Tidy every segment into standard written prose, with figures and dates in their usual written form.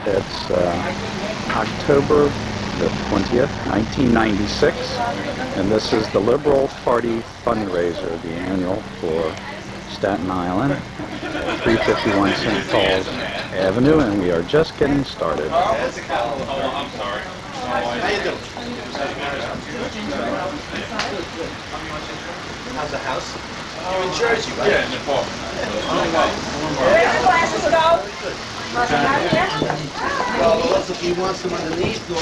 It's October the 20th, 1996, and this is the Liberal Party Fundraiser, the annual for Staten Island, 351 St. Paul's Avenue, and we are just getting started. I'm sorry. How you doing? How's the house? You're in Jersey, right? Yeah, in the fall. Where's the glasses go? Well, if you want some underneath, or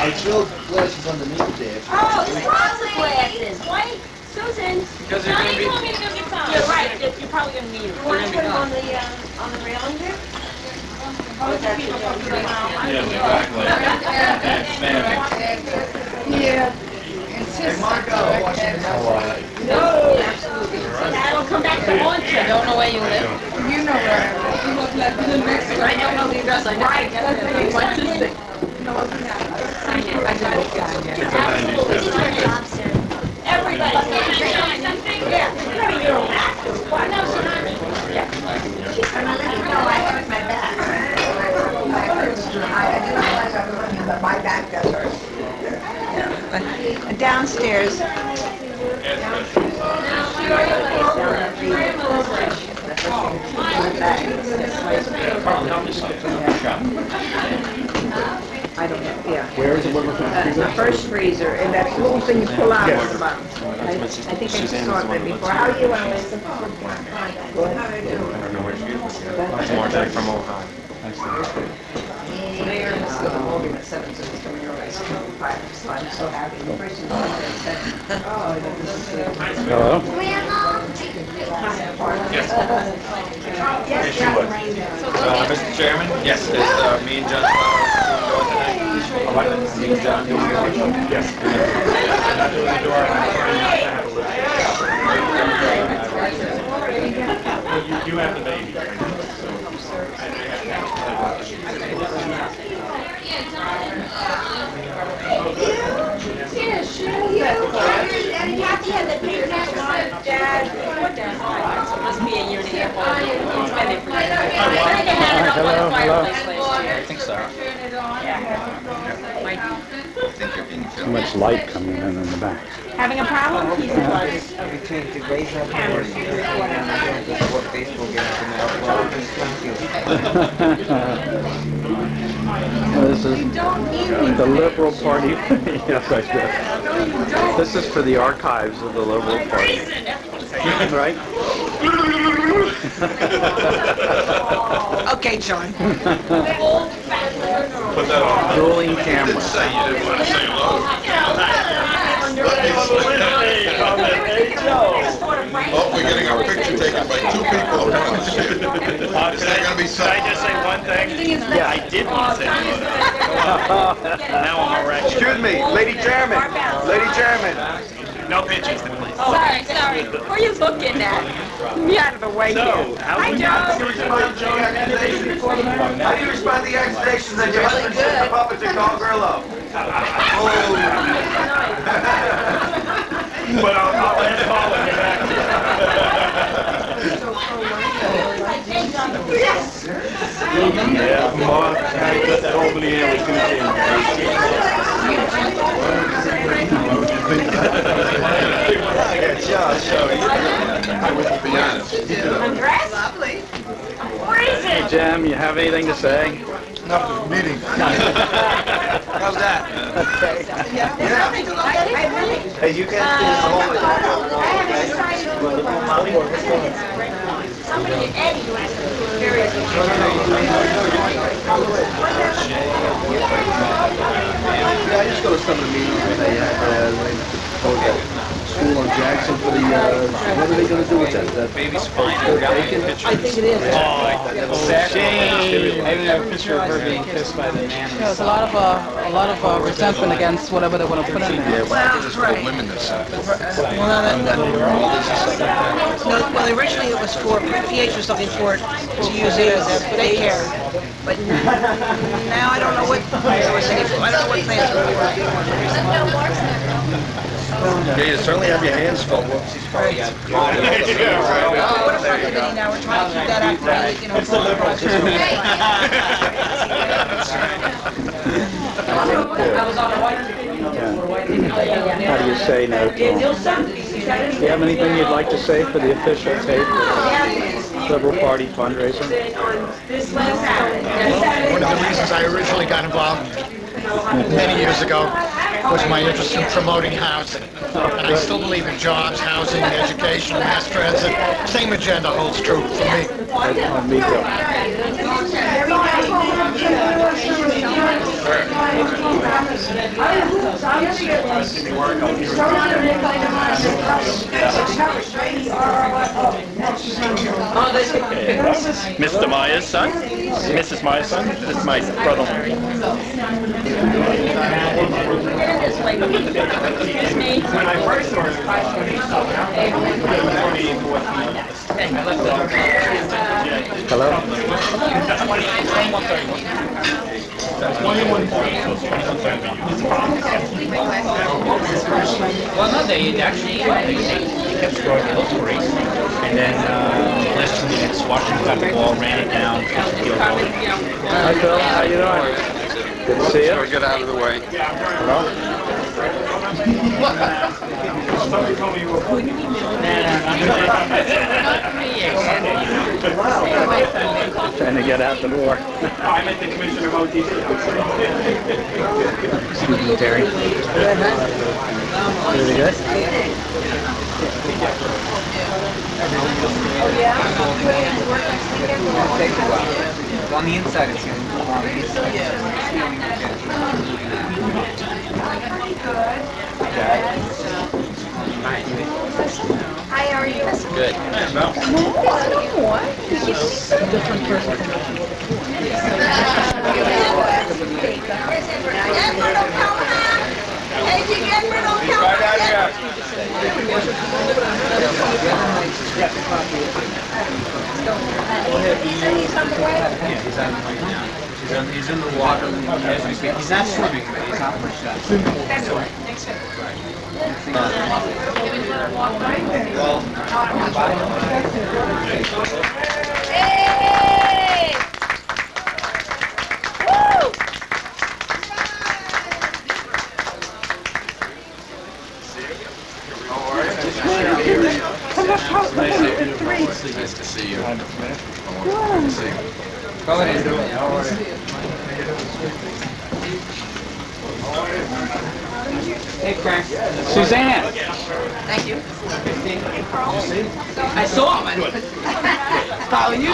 I drilled glasses underneath there. Oh, lots of glasses. Wait, Susan. Because they're going to be. You're right. You're probably going to need them. You want to put them on the railing there? Yeah. Hey, Marco. No, absolutely. That'll come back to haunt you. I don't know where you live. You know where I live. You look like the next one. I don't know the address. I know. Right, that's the next one. Everybody. Yeah. You know that. What? No, so not me. Yeah. I'm gonna let you know I hurt my back. I didn't realize I was looking, but my back does hurt. But downstairs. I don't know, yeah. Where is the liver The first freezer, and that little thing you pull out is the bottom. I think I just saw it there before. How are you, Alice? Go ahead. It's more like from Ohio. Mayor has got a movie at 7, so he's coming over. So I'm so happy. The first thing he said, oh, this is good. Hello? Yes, she was. Mr. Chairman? Yes, is me and John going tonight? Me and John doing the door? Yes. We're not doing the door. You have the baby, Dad, what the hell? So it must be a year and a half old. It's been there for years. I think so. Too much light coming in the back. Having a problem? He's Between today's episode and the sport baseball games tomorrow. This is the Liberal Party. Yes, I did. This is for the archives of the Liberal Party. Right? Okay, John. Put that on. Rolling camera. Say you didn't want to say Oh, we're getting our picture taken by two people. Is that going to be Can I just say one thing? Yeah. I did want to say one thing. Now I'm a wreck. Excuse me, Lady Chairman. Lady Chairman. No pitches, please. Sorry. Who are you looking at? Be out of the way So, here. Hi, Joe. How do you respond to the accusations that you're husband the puppet to Carl Grillo? But I'll let it fall and get back to Yes. you. Yeah, Mark, I got that over the air with I would be honest. Undressed? Lovely. Where is it? Jim, you have anything to say? Enough meeting. How's that? Okay. Hey, you can't do Somebody, Eddie, who has various. Yeah, I just go to some of the meetings when they have school on Jackson for the, what are they going to do with that? Baby spine. I think it is. Shame. I didn't have a picture of her being kissed by the man. There's a lot of resentment against whatever they want to put in there. Well, right. women that said. Well, originally it was for, PH was looking for it to use it as daycare. But now I don't know what they were thinking. I don't know what plans were. Yeah, you certainly have your hands full. What a fun committee now, we're trying to keep that active, you know. It's the liberals. I was on a white ticket. How do you say no, Tom? Do you have anything you'd like to say for the official tape of the Liberal Party fundraiser? One of the reasons I originally got involved many years ago was my interest in promoting housing. And I still believe in jobs, housing, education, mass transit. Same agenda holds true for me. Me too. Mr. Meyer's son, Mrs. Meyer's son, this is my brother-in-law. When I first ordered Hello? Well, no, they actually they kept scoring. It looked great. And then last 2 minutes, Washington got the ball, ran it down. Hi, Phil. How you doing? Good to see you. Get out of the way. Hello? Trying to get out the door. I met the commissioner of OTC. Excuse me, Terry. Really good? Take a while. On the inside, it's going to be on the inside. Hi, how are you? Good. Different person. He's in the water as we speak. He's not swimming, but he's out for a shot. Hey! Woo! Nice to see you. Go ahead. Hey, Frank. Suzanne. Thank you. I saw him. Follow you.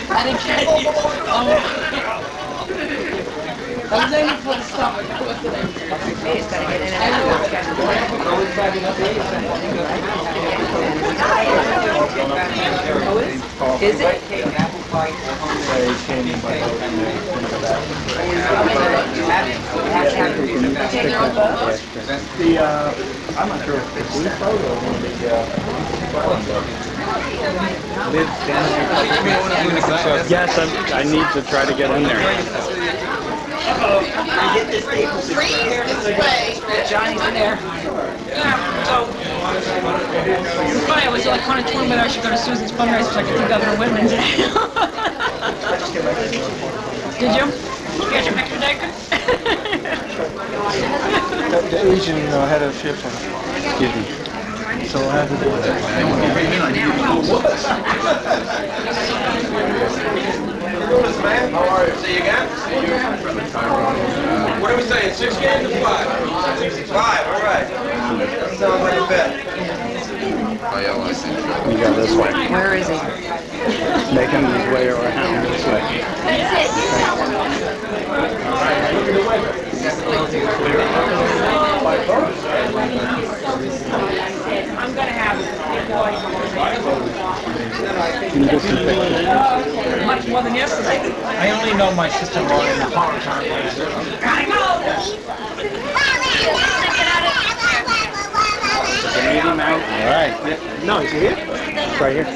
I didn't catch you. I was aiming for the stomach. Is it? I'm not sure if it's the photo or Yes, I need to try to get in there. Johnny's in there. So, it's funny, I was like kind of torn whether I should go to Susan's fundraiser so I could see Governor Whitman today. Did you? You got your picture taken? The Asian head of shipping. Excuse me. So I have to do that. How are you? See you again? What are we saying? 6 games or 5? 5, all right. Sounds like a bet. Oh, yeah, well, I see. You go this way. Where is he? Making his way around this way. I'm gonna have Can you get some pictures? Much more than yesterday. I only know my sister-in-law in the Hong Kong. You need him out? All right. No, he's here. It's right here.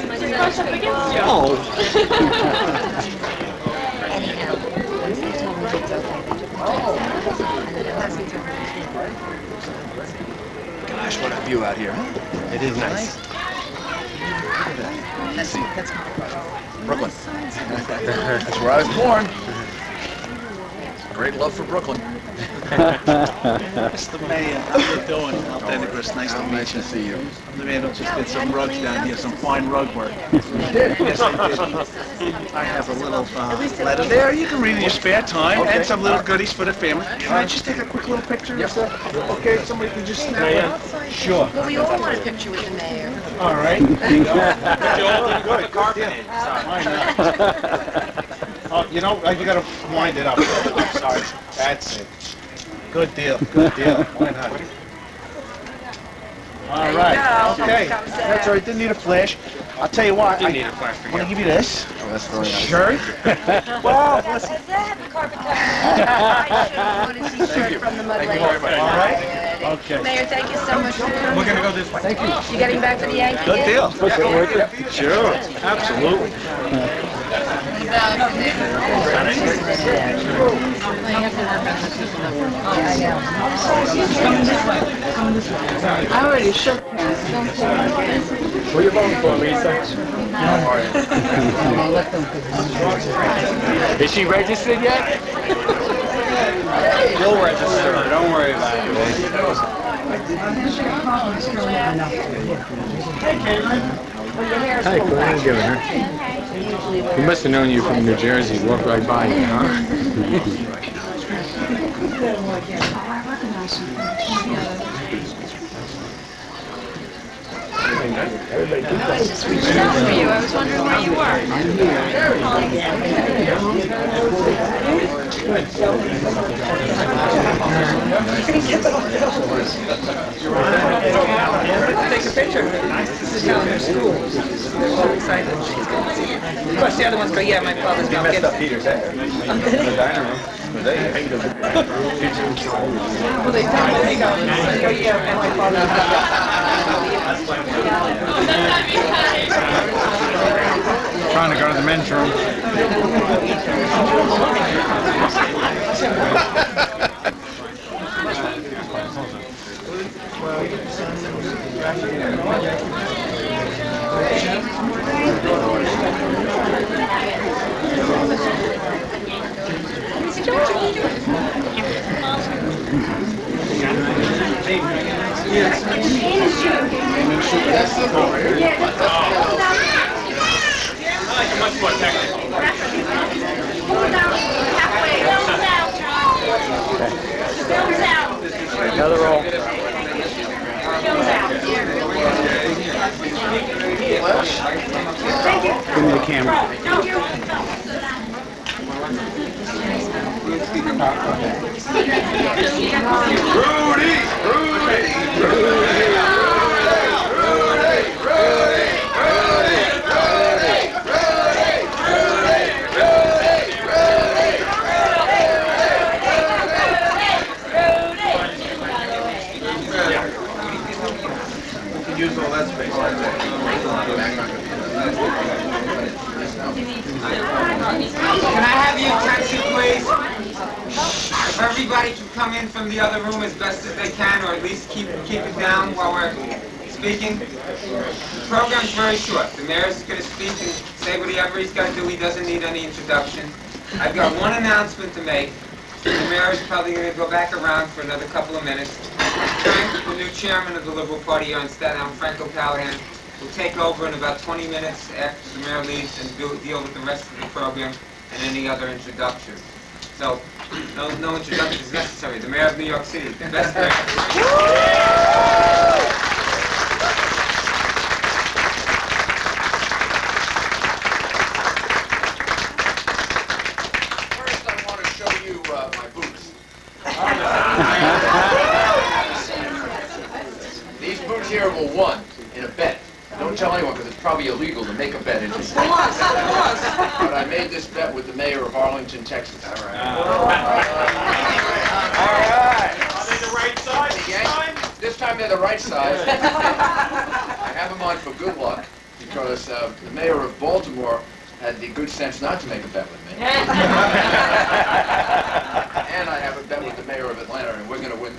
Oh. Gosh, what a view out here, huh? It is nice. Brooklyn. That's where I was born. Great love for Brooklyn. Mr. Mayor, how you doing? Altenegris, nice to meet you. See you. The man who just did some rugs down here, some fine rug work. Yes, I did. I have a little letter there. You can read in your spare time, and some little goodies for the family. Can I just take a quick little picture? Yes, sir. Okay, somebody can just snap it. Sure. Well, we all want a picture with the mayor. All right. Good carpet in. Why not? Oh, you know, you gotta wind it up. Sorry. That's it. Good deal, good deal. Why not? All right, okay. That's all right, didn't need a flash. I'll tell you what, I need a flash for want to give you this. Oh, that's really nice. Shirt. Well, listen. Does that have the carpet cover? I should have put a t-shirt from the mud lake. All right. Okay. Mayor, thank you so much for coming. We're gonna go this way. Thank you. You getting back to the Yankee Good game? deal. Sure, absolutely. I already shook hands. Who are you voting for, Lisa? Is she registered yet? You'll register, don't worry about it. Hi, what are you giving her? He must have known you from New Jersey. Walked right by you, huh? I just reached out for you. I was wondering where you were. Take a picture. This is how their school. So excited. She's going to see it. Of course, the other ones go, yeah, my father's not Messed up gifted. Peter's head. In the dining room. Well, they tell me, there you go. So, yeah, and my father's not Trying to go to the men's room. Much more technical. Another roll. Give me the camera. Use all that space. Can I have your attention, please? If everybody can come in from the other room as best as they can, or at least keep it down while we're speaking. The program's very short. The mayor's going to speak and say whatever he's got to do. He doesn't need any introduction. I've got one announcement to make. The mayor is probably going to go back around for another couple of minutes. Frank, the new chairman of the Liberal Party here in Staten Island, Frank O'Callaghan, will take over in about 20 minutes after the mayor leaves and deal with the rest of the program and any other introductions. So, no introduction is necessary. The mayor of New York City, the best mayor. First, I want to show you my boots. These boots here will won in a bet. Don't tell anyone because it's probably illegal to make a bet in this. But I made this bet with the mayor of Arlington, Texas. All right. Are they the right size this time? This time they're the right size. I have them on for good luck because the mayor of Baltimore had the good sense not to make a bet with me. And I have a bet with the mayor of Atlanta, and we're going to win.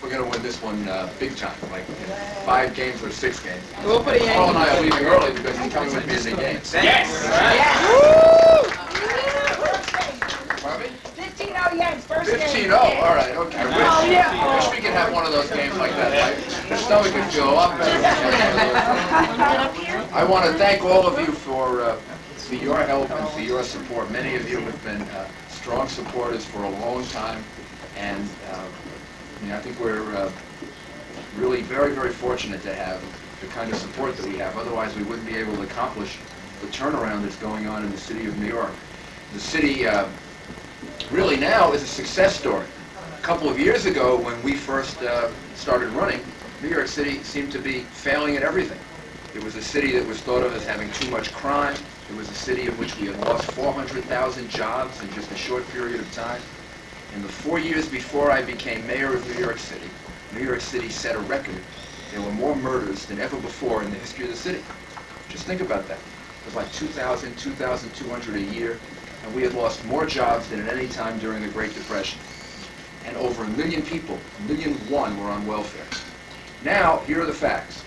We're going to win this one win big time, like in 5 games or 6 games. We'll put a Paul and I are Yankee. leaving early because he's coming with me in the games. Pardon me? 15-0 Yanks, first game. 15-0, all right, okay. I wish we could have one of those games like that. My stomach would feel a lot better. I want to thank all of you for your help and for your support. Many of you have been strong supporters for a long time, and I think we're really very, very fortunate to have the kind of support that we have. Otherwise, we wouldn't be able to accomplish the turnaround that's going on in the city of New York. The city really now is a success story. A couple of years ago, when we first started running, New York City seemed to be failing at everything. It was a city that was thought of as having too much crime. It was a city in which we had lost 400,000 jobs in just a short period of time. In the 4 years before I became mayor of New York City set a record. There were more murders than ever before in the history of the city. Just think about that. It was like 2,000, 2,200 a year, and we had lost more jobs than at any time during the Great Depression. And over 1 million people, 1.1 million were on welfare. Now, here are the facts.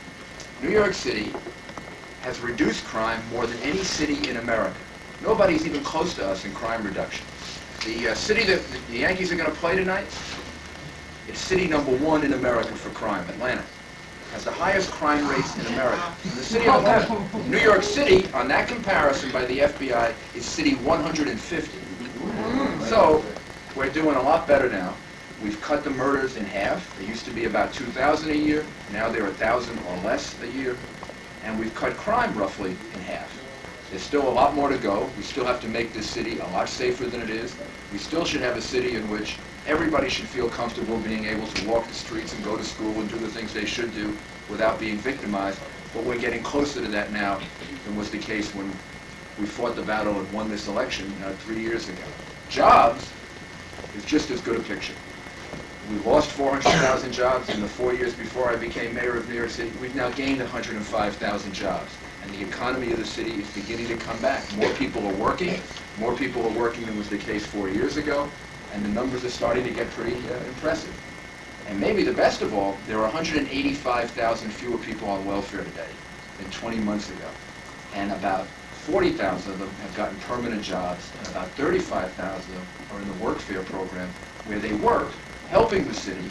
New York City has reduced crime more than any city in America. Nobody's even close to us in crime reduction. The city that the Yankees are going to play tonight, it's city number 1 in America for crime, Atlanta. Has the highest crime rates in America. In the city of Atlanta. New York City, on that comparison by the FBI, is city 150. So, we're doing a lot better now. We've cut the murders in half. They used to be about 2,000 a year. Now they're 1,000 or less a year. And we've cut crime roughly in half. There's still a lot more to go. We still have to make this city a lot safer than it is. We still should have a city in which everybody should feel comfortable being able to walk the streets and go to school and do the things they should do without being victimized. But we're getting closer to that now than was the case when we fought the battle and won this election 3 years ago. Jobs is just as good a picture. We lost 400,000 jobs in the 4 years before I became mayor of New York City. We've now gained 105,000 jobs. And the economy of the city is beginning to come back. More people are working. More people are working than was the case 4 years ago. And the numbers are starting to get pretty impressive. And maybe the best of all, there are 185,000 fewer people on welfare today than 20 months ago. And about 40,000 of them have gotten permanent jobs, and about 35,000 of them are in the workfare program, where they work helping the city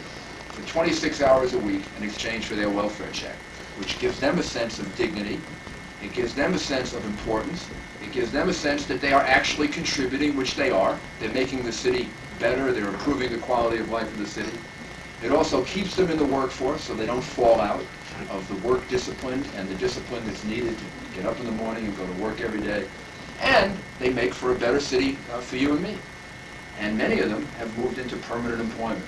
for 26 hours a week in exchange for their welfare check, which gives them a sense of dignity. It gives them a sense of importance. It gives them a sense that they are actually contributing, which they are. They're making the city better. They're improving the quality of life of the city. It also keeps them in the workforce so they don't fall out of the work discipline and the discipline that's needed to get up in the morning and go to work every day. And they make for a better city for you and me. And many of them have moved into permanent employment.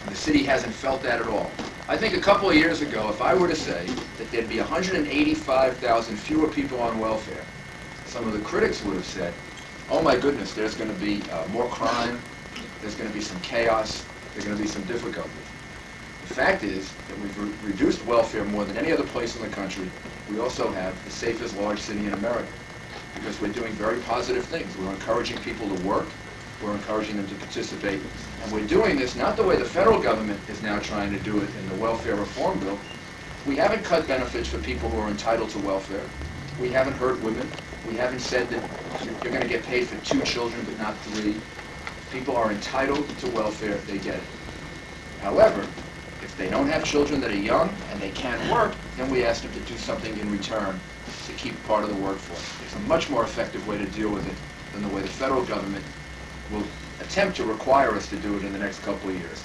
The city hasn't felt that at all. I think a couple of years ago, if I were to say that there'd be 185,000 fewer people on welfare, some of the critics would have said, oh my goodness, there's going to be more crime, there's going to be some chaos, there's going to be some difficulties. The fact is that we've reduced welfare more than any other place in the country. We also have the safest large city in America because we're doing very positive things. We're encouraging people to work. We're encouraging them to participate. And we're doing this not the way the federal government is now trying to do it in the welfare reform bill. We haven't cut benefits for people who are entitled to welfare. We haven't hurt women. We haven't said that you're going to get paid for 2 children but not 3. People are entitled to welfare, they get it. However, if they don't have children that are young and they can't work, then we ask them to do something in return to keep part of the workforce. It's a much more effective way to deal with it than the way the federal government will attempt to require us to do it in the next couple of years.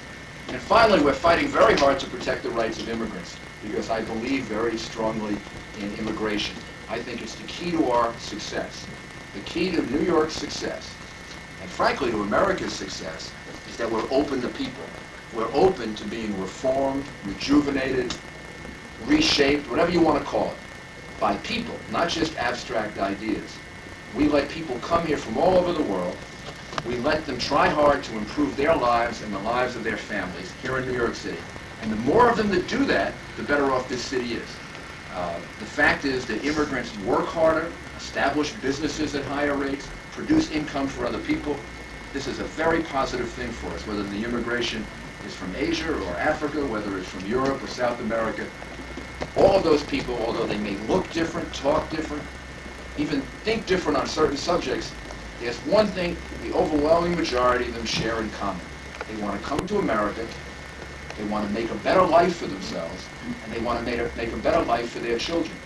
And finally, we're fighting very hard to protect the rights of immigrants because I believe very strongly in immigration. I think it's the key to our success. The key to New York's success, and frankly to America's success, is that we're open to people. We're open to being reformed, rejuvenated, reshaped, whatever you want to call it, by people, not just abstract ideas. We let people come here from all over the world. We let them try hard to improve their lives and the lives of their families here in New York City. And the more of them that do that, the better off this city is. The fact is that immigrants work harder, establish businesses at higher rates, produce income for other people. This is a very positive thing for us, whether the immigration is from Asia or Africa, whether it's from Europe or South America, all of those people, although they may look different, talk different, even think different on certain subjects, there's one thing the overwhelming majority of them share in common. They want to come to America, they want to make a better life for themselves, and they want to make a better life for their children.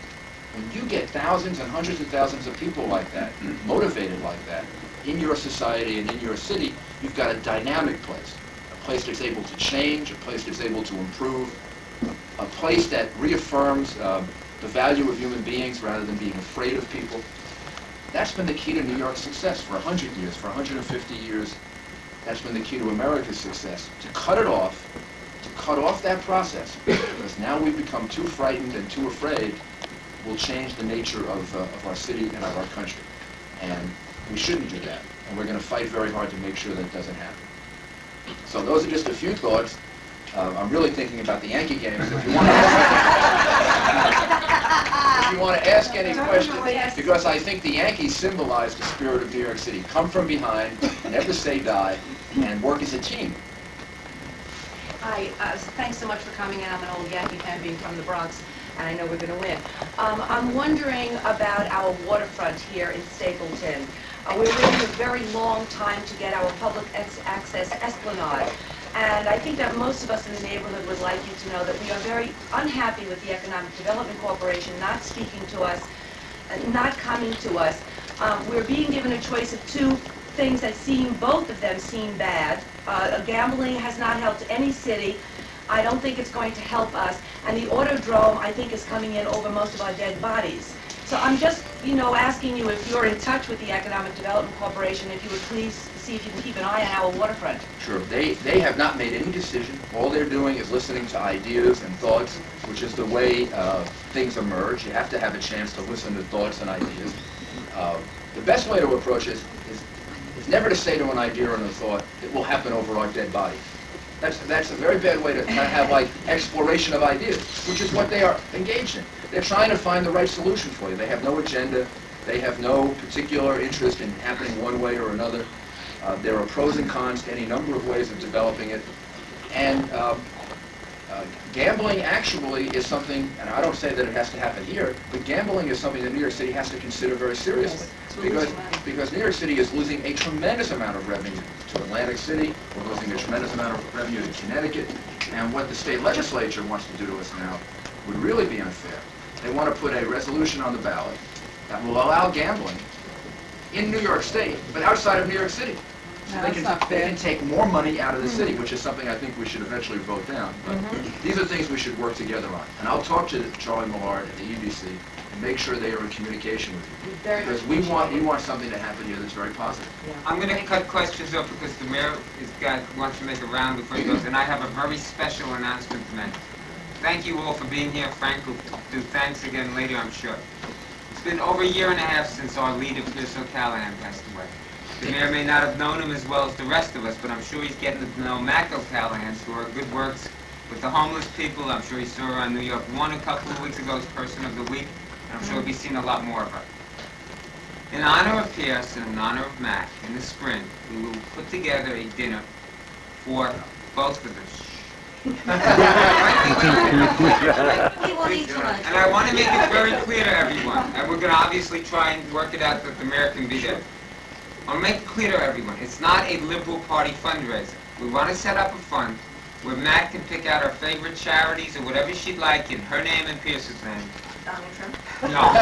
When you get thousands and hundreds of thousands of people like that, motivated like that, in your society and in your city, you've got a dynamic place. A place that's able to change, a place that's able to improve, a place that reaffirms the value of human beings rather than being afraid of people. That's been the key to New York's success for 100 years, for 150 years. That's been the key to America's success. To cut off that process, because now we've become too frightened and too afraid, will change the nature of our city and of our country. And we shouldn't do that. And we're going to fight very hard to make sure that doesn't happen. So those are just a few thoughts. I'm really thinking about the Yankee games. If you want to ask any questions, because I think the Yankees symbolize the spirit of New York City. Come from behind, never say die, and work as a team. Hi, thanks so much for coming in. I'm an old Yankee fan, being from the Bronx, and I know we're going to win. I'm wondering about our waterfront here in Stapleton. We're waiting a very long time to get our public access esplanade. And I think that most of us in the neighborhood would like you to know that we are very unhappy with the Economic Development Corporation not speaking to us, not coming to us. We're being given a choice of two things that both of them seem bad. Gambling has not helped any city. I don't think it's going to help us. And the Autodrome, I think, is coming in over most of our dead bodies. So I'm just, asking you if you're in touch with the Economic Development Corporation, if you would please see if you can keep an eye on our waterfront. Sure. They have not made any decision. All they're doing is listening to ideas and thoughts, which is the way things emerge. You have to have a chance to listen to thoughts and ideas. The best way to approach it is never to say to an idea or a thought, it will happen over our dead body. That's a very bad way to have exploration of ideas, which is what they are engaged in. They're trying to find the right solution for you. They have no agenda. They have no particular interest in happening one way or another. There are pros and cons to any number of ways of developing it. And gambling actually is something, and I don't say that it has to happen here, but gambling is something that New York City has to consider very seriously. Because New York City is losing a tremendous amount of revenue to Atlantic City. We're losing a tremendous amount of revenue to Connecticut. And what the state legislature wants to do to us now would really be unfair. They want to put a resolution on the ballot that will allow gambling in New York State, but outside of New York City. So they can take more money out of the city, which is something I think we should eventually vote down. But these are things we should work together on. And I'll talk to Charlie Millard at the EDC and make sure they are in communication with you. Because we want something to happen here that's very positive. I'm going to cut questions off because the mayor wants to make a round before he goes, and I have a very special announcement to make. Thank you all for being here. Frank will do thanks again later, I'm sure. It's been over a year and a half since our leader, Pierce O'Callahan, passed away. The mayor may not have known him as well as the rest of us, but I'm sure he's getting to know Mac O'Callahan, who are good works with the homeless people. I'm sure he saw her on New York One a couple of weeks ago as Person of the Week, and I'm sure he'll be seeing a lot more of her. In honor of Pierce and in honor of Mac, in the spring, we will put together a dinner for both of us. And I want to make it very clear to everyone, and we're going to obviously try and work it out that the mayor can be there. I'll make it clear to everyone, it's not a Liberal Party fundraiser. We want to set up a fund where Matt can pick out her favorite charities or whatever she'd like in her name and Pierce's name. Donald Trump? No.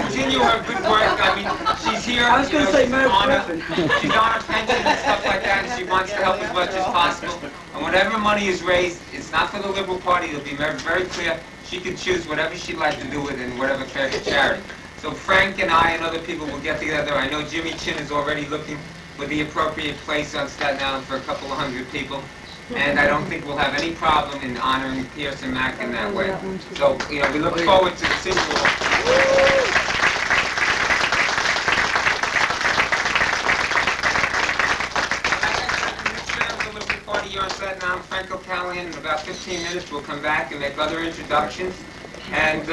Continue her good work. I mean, she's here. I was going to say she's on a pension and stuff like that, and she wants to help as much as possible. And whatever money is raised, it's not for the Liberal Party. It'll be very, very clear. She can choose whatever she'd like to do with it in whatever favorite charity. So Frank and I and other people will get together. I know Jimmy Chin is already looking for the appropriate place on Staten Island for a couple of hundred people. And I don't think we'll have any problem in honoring Pierce and Mac in that way. So, we look forward to seeing you all. Here on Staten Island, Frank O'Callahan. In about 15 minutes, we'll come back and make other introductions. And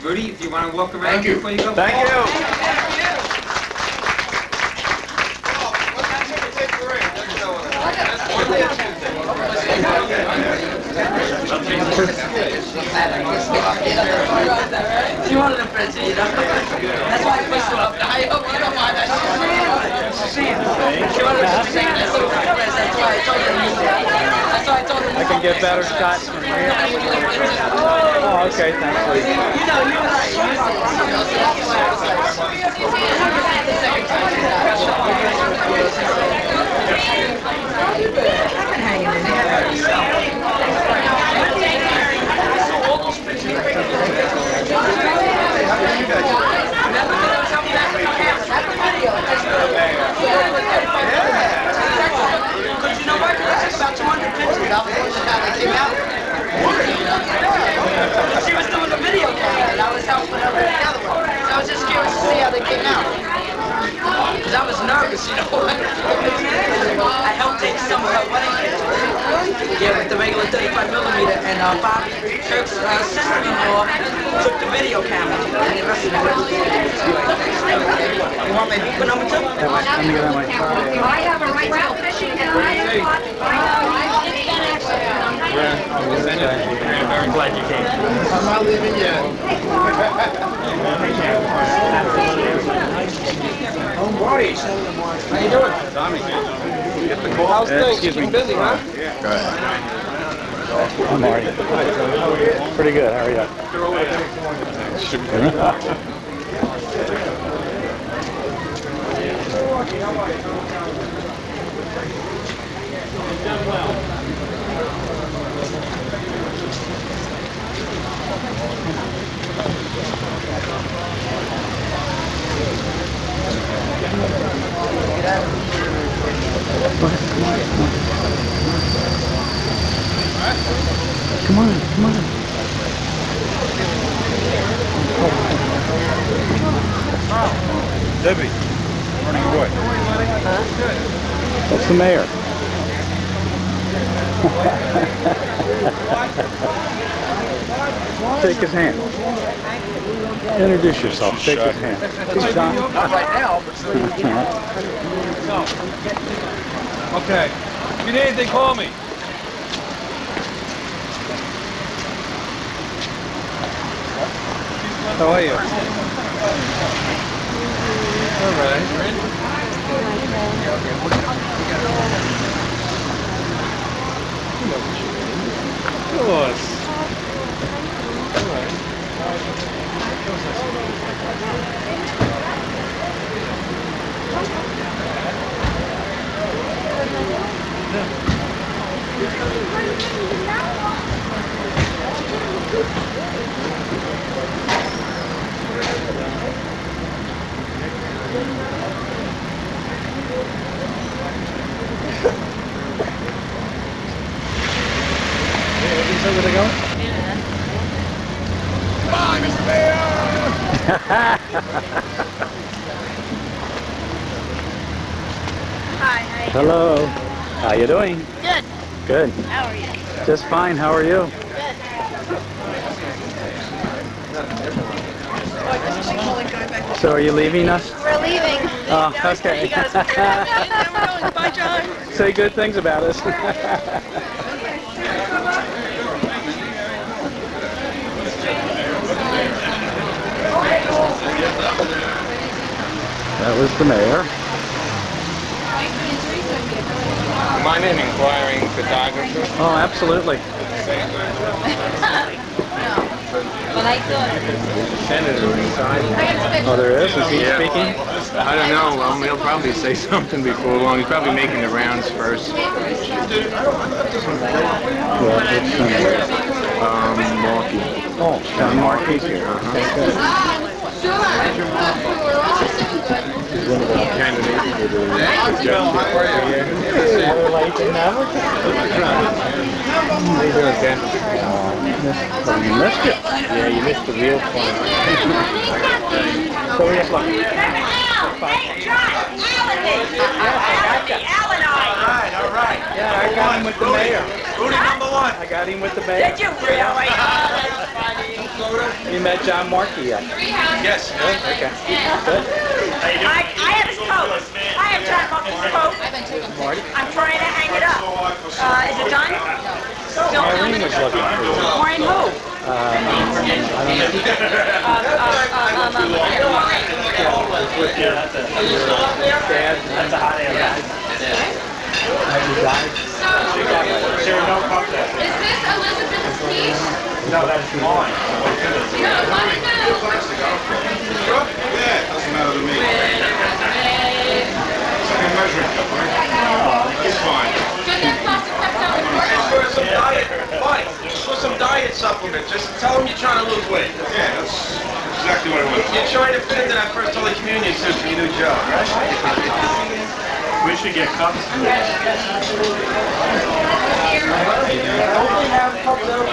Rudy, if you want to walk around before you go. Thank you. Thank you. She wanted a picture, you know? That's why I pushed her up. I hope you don't mind. She wanted a picture. That's why I told her. That's why I told her. I can get better shots from here. Oh, okay, thanks, Lee. You know, you and because you know what? I took about 200 pictures of it how they came out. She was doing the video camera and I was helping her with the other one. So I was just curious to see how they came out. Because I was nervous, you know. I helped take some of her wedding pictures. Yeah, with the regular 35mm, and Bob Kirk's sister-in-law took the video camera. And the rest of the You want my beeper number 2? Let me get on my car. I have a right now fishing and I'm glad you came. I'm not leaving yet. Home buddies. How you doing? Tommy, get the call. How's things? Excuse me. Keeping busy, huh? Go ahead. I'm Marty. Pretty good. How are Come on, come on. Debbie, morning, boy. That's the mayor. Shake his hand. Introduce yourself. Shake his hand. He's John. Not right now, but Okay. If you need anything, call me. How are you? All right. Of course. All right. Where they going? Come on, Mr. Mayor! Hi. Hello. How you doing? Good. Good. How are you? Just fine. How are you? So are you leaving us? We're leaving. Oh, okay. Bye, John. Say good things about us. That was the mayor. Mind an inquiring photographer? Oh, absolutely. Senator inside. Oh, there is? Is he Yeah. speaking? I don't know. He'll probably say something before long. He's probably making the rounds first. Which senator? Markey. Oh, John Markey's here. Okay, good. He's one of the candidates for the You missed it. Yeah, you missed the real fun. So we have luck. Hey, John! Alan! All right. Yeah, I got him with the mayor. Rudy number 1. I got him with the mayor. Did you really? You met John Markey yet? Yes. Okay. Good. I have his coat. I have John I'm trying to hang it up. Is it done? Maureen was looking for you. Maureen who? That's a hot air. Have you died? There are no cups there. Is this Elizabeth's speech? No, that's mine. No, let me know. Yeah, doesn't matter to me. It's like a measuring cup, right? It's fine. Get that plastic cup down the floor. For some diet, Mike, for some diet supplement, just tell them you're trying to lose weight. Yeah, that's exactly what I want. You're trying to fit into that first Holy Communion suit for your new job, right? We should get cups. Don't we have cups out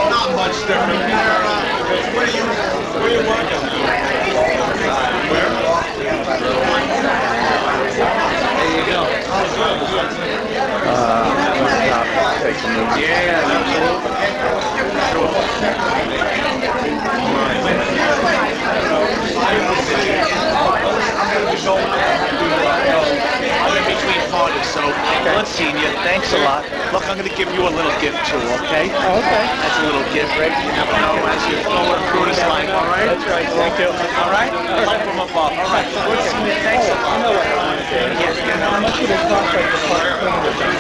Not much different. Where are you working? There you go. Take some notes. Yeah, absolutely. I'm in between parties, so let's see you. Thanks a lot. Look, I'm going to give you a little gift too, okay? Oh, okay. That's a little gift. You never know as you're going through this life, all right? That's right. Thank you. All right? Help from above. All right. Good seeing you. Thanks a lot. I know what I want to do. Yes, How much would it cost like the park cleaner thing?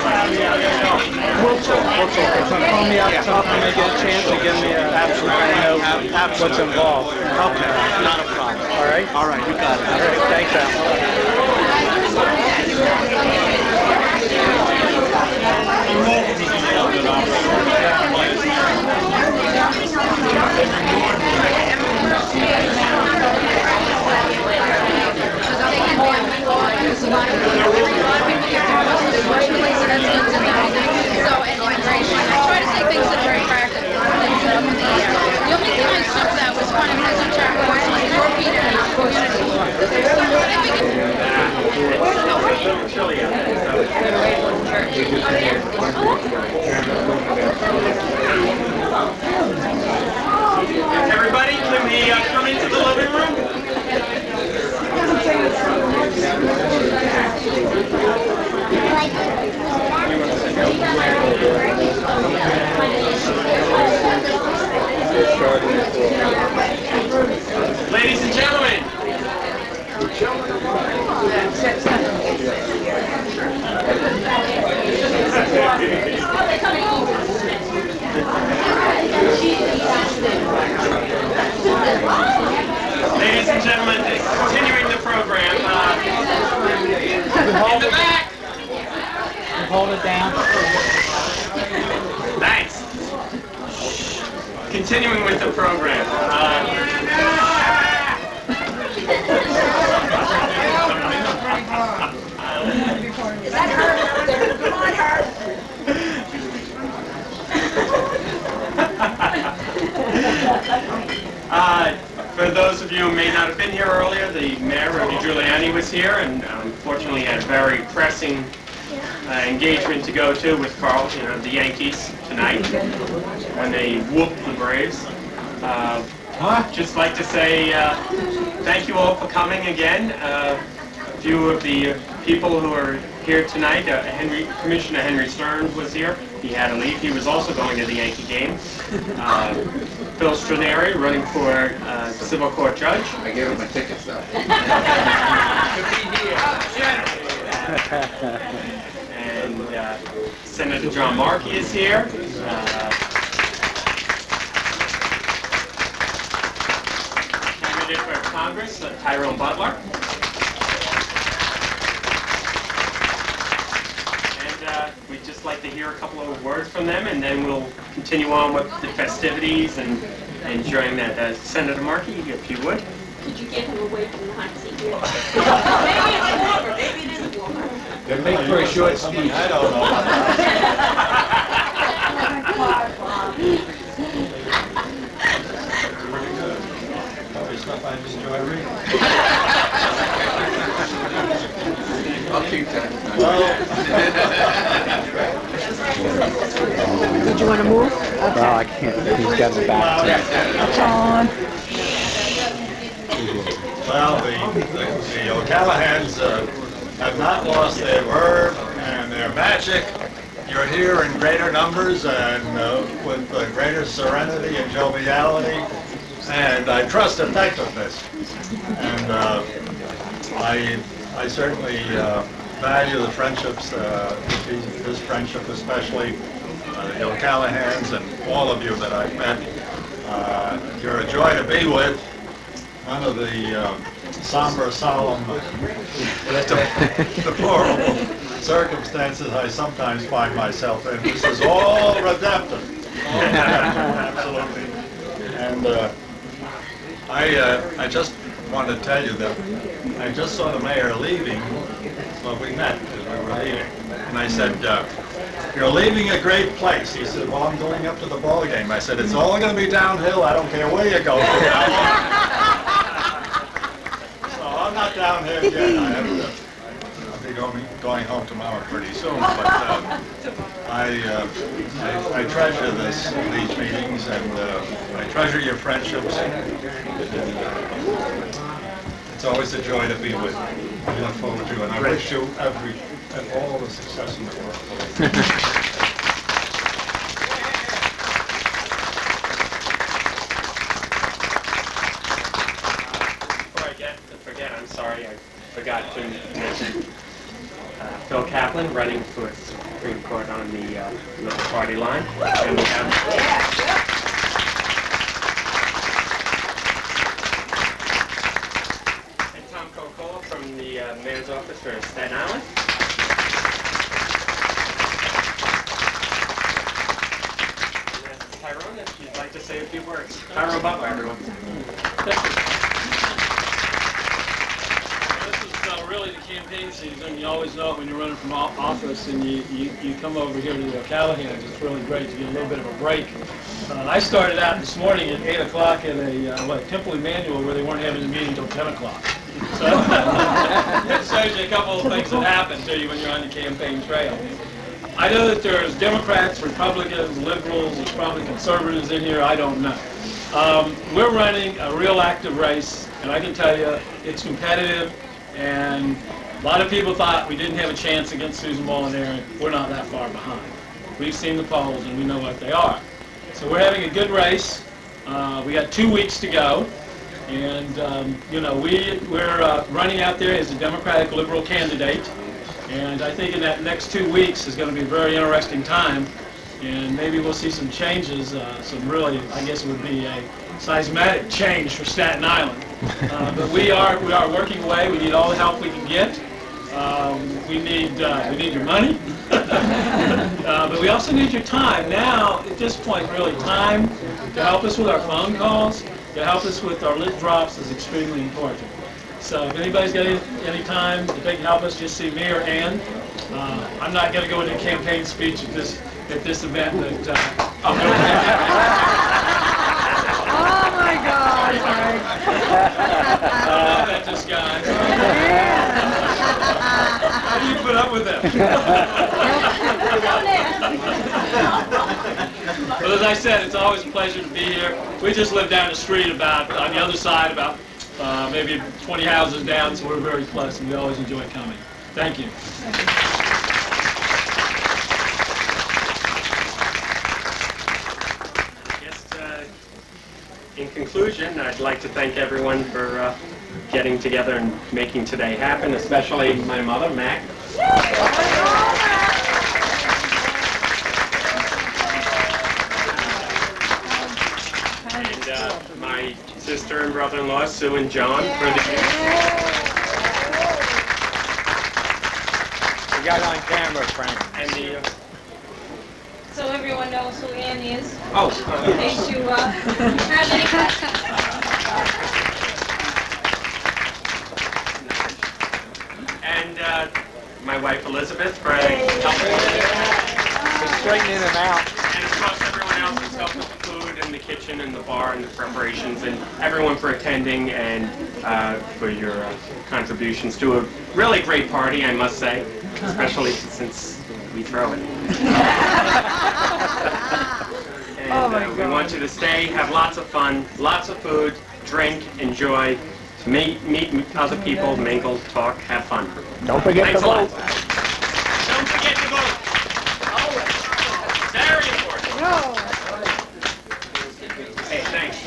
We'll talk. So call me up top when I get a chance to give me what's involved. Okay, not a problem. All right? All right, you got it. All right. Thanks, Al. Everybody, can we come into the living room? Ladies and gentlemen, ladies and gentlemen, continuing the program, in the back. Hold it down. Thanks. Continuing with the program. Is that her? Come on, her. For those of you who may not have been here earlier, the mayor, Rudy Giuliani, was here, and unfortunately had a very pressing engagement to go to with Carl, the Yankees tonight when they whooped the Braves. Just like to say thank you all for coming again. A few of the people who are here tonight, Commissioner Henry Stern was here. He had to leave. He was also going to the Yankee game. Phil Straneri, running for civil court judge. I gave him my tickets, though. And Senator John Markey is here. Candidate for Congress, Tyrone Butler. And we'd just like to hear a couple of words from them, and then we'll continue on with the festivities and enjoying that. Senator Markey, if you would. Could you get him away from the hot seat here? Maybe it's warmer. Maybe it is warmer. They make for a short speech. I don't know. Did you want to move? Well, I can't. He's got his back to me. John. Well, the O'Callaghan's have not lost their verve and their magic. You're here in greater numbers and with greater serenity and joviality, and I trust effectiveness. And I certainly value the friendships, this friendship especially, the O'Callaghan's and all of you that I've met. You're a joy to be with. None of the somber, solemn, deplorable circumstances I sometimes find myself in. This is all redemptive. All redemptive, absolutely. And I just wanted to tell you that I just saw the mayor leaving. Well, we met as we were leaving. And I said, you're leaving a great place. He said, well, I'm going up to the ball game. I said, it's all going to be downhill. I don't care where you go. So I'm not down here yet. I'll be going home tomorrow pretty soon. But I treasure these meetings, and I treasure your friendships. It's always a joy to be with you. I look forward to it, and I wish you all the success in the world. Before I forget, I'm sorry, I forgot to mention Phil Kaplan running for Supreme Court on the Liberal Party line. And we have from the mayor's office for Staten Island. And that's Tyrone, if you'd like to say a few words. Tyrone Butler, everyone. This is really the campaign season. You always know it when you're running from office and you come over here to the O'Callaghan's. It's really great to get a little bit of a break. I started out this morning at 8 o'clock at a Temple Emmanuel where they weren't having the meeting until 10 o'clock. So it shows you a couple of things that happen to you when you're on the campaign trail. I know that there's Democrats, Republicans, liberals, there's probably conservatives in here, I don't know. We're running a real active race, and I can tell you it's competitive, and a lot of people thought we didn't have a chance against Susan Molinari. We're not that far behind. We've seen the polls, and we know what they are. So we're having a good race. We got 2 weeks to go. And, we're running out there as a Democratic Liberal candidate. And I think in that next 2 weeks is going to be a very interesting time. And maybe we'll see some changes, some really, I guess it would be a seismic change for Staten Island. But we are working away. We need all the help we can get. We need your money. But we also need your time. Now, at this point, really, time to help us with our phone calls, to help us with our lit drops is extremely important. So if anybody's got any time, if they can help us, just see me or Ann. I'm not going to go into a campaign speech at this event. But, Oh my God! I met this guy. How do you put up with him? But as I said, it's always a pleasure to be here. We just live down the street on the other side, about maybe 20 houses down, so we're very close, and we always enjoy coming. Thank you. In conclusion, I'd like to thank everyone for getting together and making today happen, especially my mother, Mac. And my sister and brother-in-law, Sue and John, for the... You got it on camera, Frank. And the... So everyone knows who Ann is. Oh. In case you And my wife Elizabeth for helping. Straightening him out. And of course everyone else who's helped with the food in the kitchen and the bar and the preparations, and everyone for attending and for your contributions to a really great party, I must say, especially since we throw it. And we want you to stay, have lots of fun, lots of food, drink, enjoy, meet other people, mingle, talk, have fun. Don't forget Thanks to a lot. vote. Don't forget to vote. Always. Very important. Hey, thanks.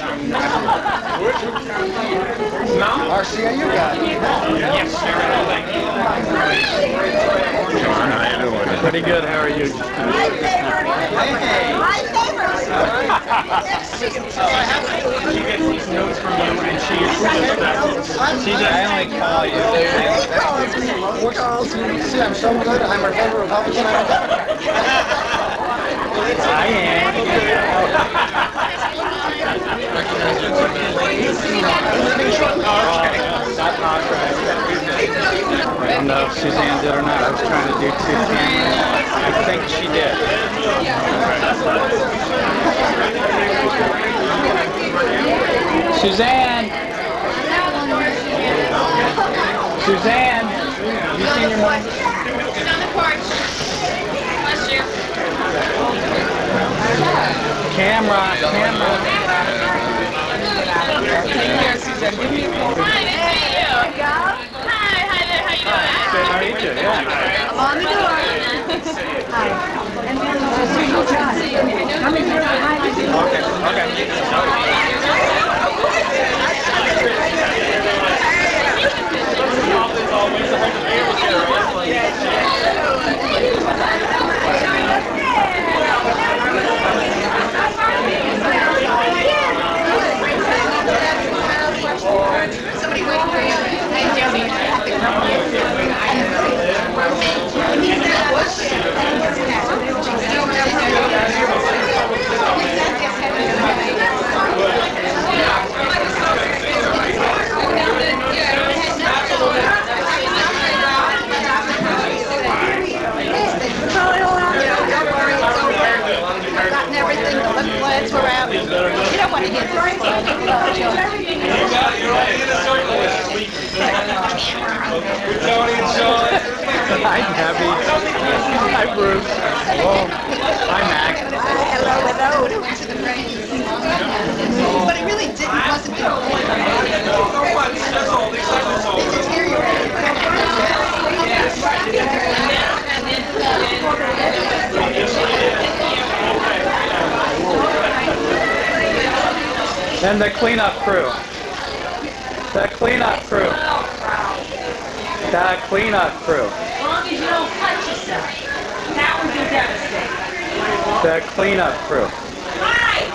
No? Marcia, you got it. Yes, sir. Thank you. John, how you doing? Pretty good. How are you? She gets these notes from you, and she I only call you. He calls me. See, I'm so good. I'm a favorite Republican. I'm a Democrat. I am. I don't know if Suzanne did or not. I was trying to do 2 cameras. I think she did. Suzanne! Suzanne! Have you seen your mom? Sit on the porch. Bless you. Camera! Take care, Suzanne. Give me a call. Hi, nice to meet you. Hi there. How you doing? Good to meet you, yeah. I'm on the door. Hi. And then come in here. Somebody waiting for you. Gotten everything, the lip plants were out. You don't want to get this. Hi, Debbie. Hi, Bruce. Whoa. Hi, Mac. Hello, but it really didn't, wasn't Then the cleanup crew. The cleanup crew. The cleanup crew. As long as you don't cut yourself. That would be devastating. The cleanup crew. Hi!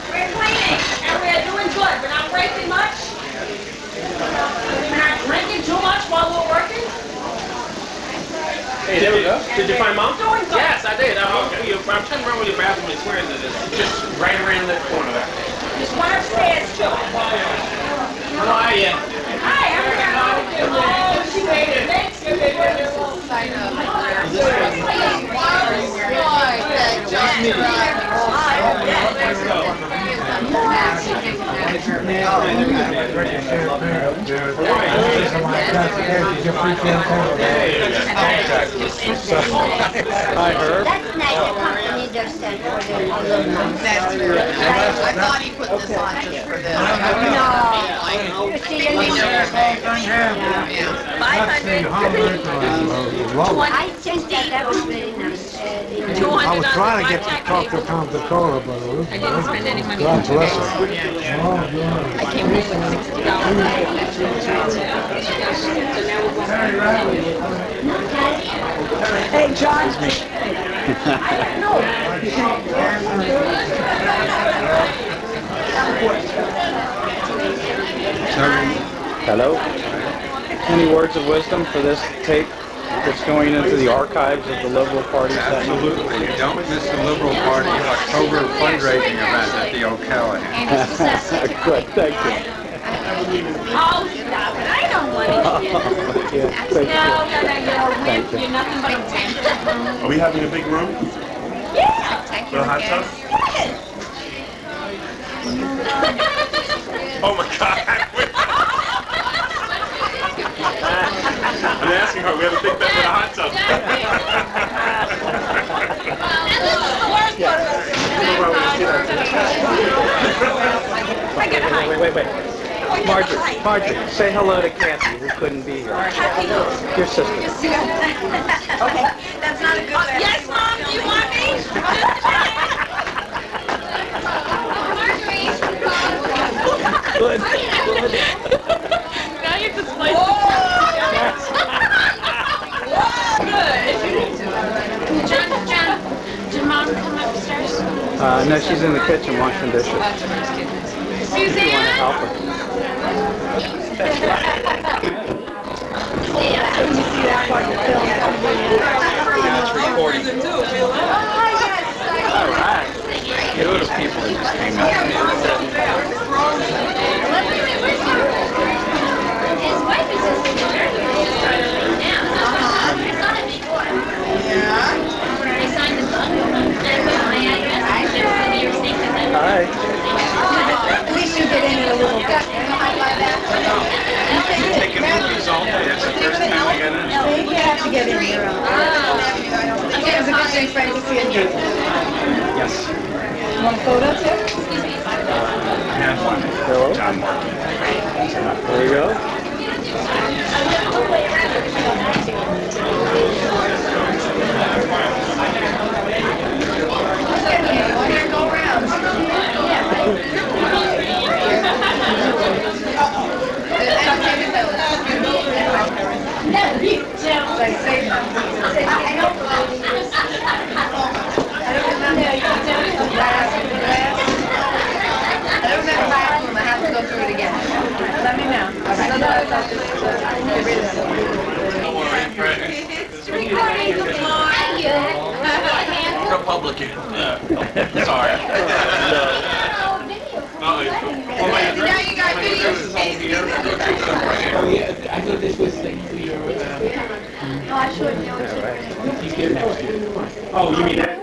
We're cleaning, and we're doing good. We're not breaking much. We're not drinking too much while we're working. Hey, there we go. Did you find Mom? Doing good. Yes, I did. I'm trying to remember where your bathroom is. Where is it? It's just right around the corner there. There's one upstairs, too. How are you? Hi, everyone. Oh, she made it. Thanks. Hi, Herb. That's nice. The company does stand for the aluminum. That's good. I thought he put this on just for this. No. You see, you I think that was very nice. I was trying to get to talk to Tom Dakota, but I didn't spend any money. God bless her. I came home with $60. Hey, John. Hello. Any words of wisdom for this tape that's going into the archives of the Liberal Party? Absolutely. Don't miss the Liberal Party October fundraising event at the O'Callahan. Good, thank you. Oh, stop it. I don't want to hear that. Yeah, thank you. Thank you. You're nothing but example. Are we having a big room? Yeah. For a hot tub? Yes. Oh my God. I'm asking her, we have a big bed with a hot tub. Wait. Marjorie, say hello to Kathy, who couldn't be here. Your sister. Okay, that's not a good way. Yes, Mom, do you want me? Good. Now you just like. John, did Mom come upstairs? No, she's in the kitchen washing dishes. If you want to help her. Yeah, it's recording. All right. Beautiful people that just came in. His wife is just I signed the book and put my address and everything. Hi. At least you get in it a little bit. Taking movies all day. That's the first time I got in. You have to get in your own. It was a good day, Frank, to see you. Yes. You want a photo too? I have one. Hello? John Martin. There you go. Go around. I don't remember bathroom. I have to go through it again. Let me know. Don't worry, Fred. Republican. Sorry. Now you got videos. Oh, yeah, I thought this was for your... No, I shouldn't. Oh, you mean that?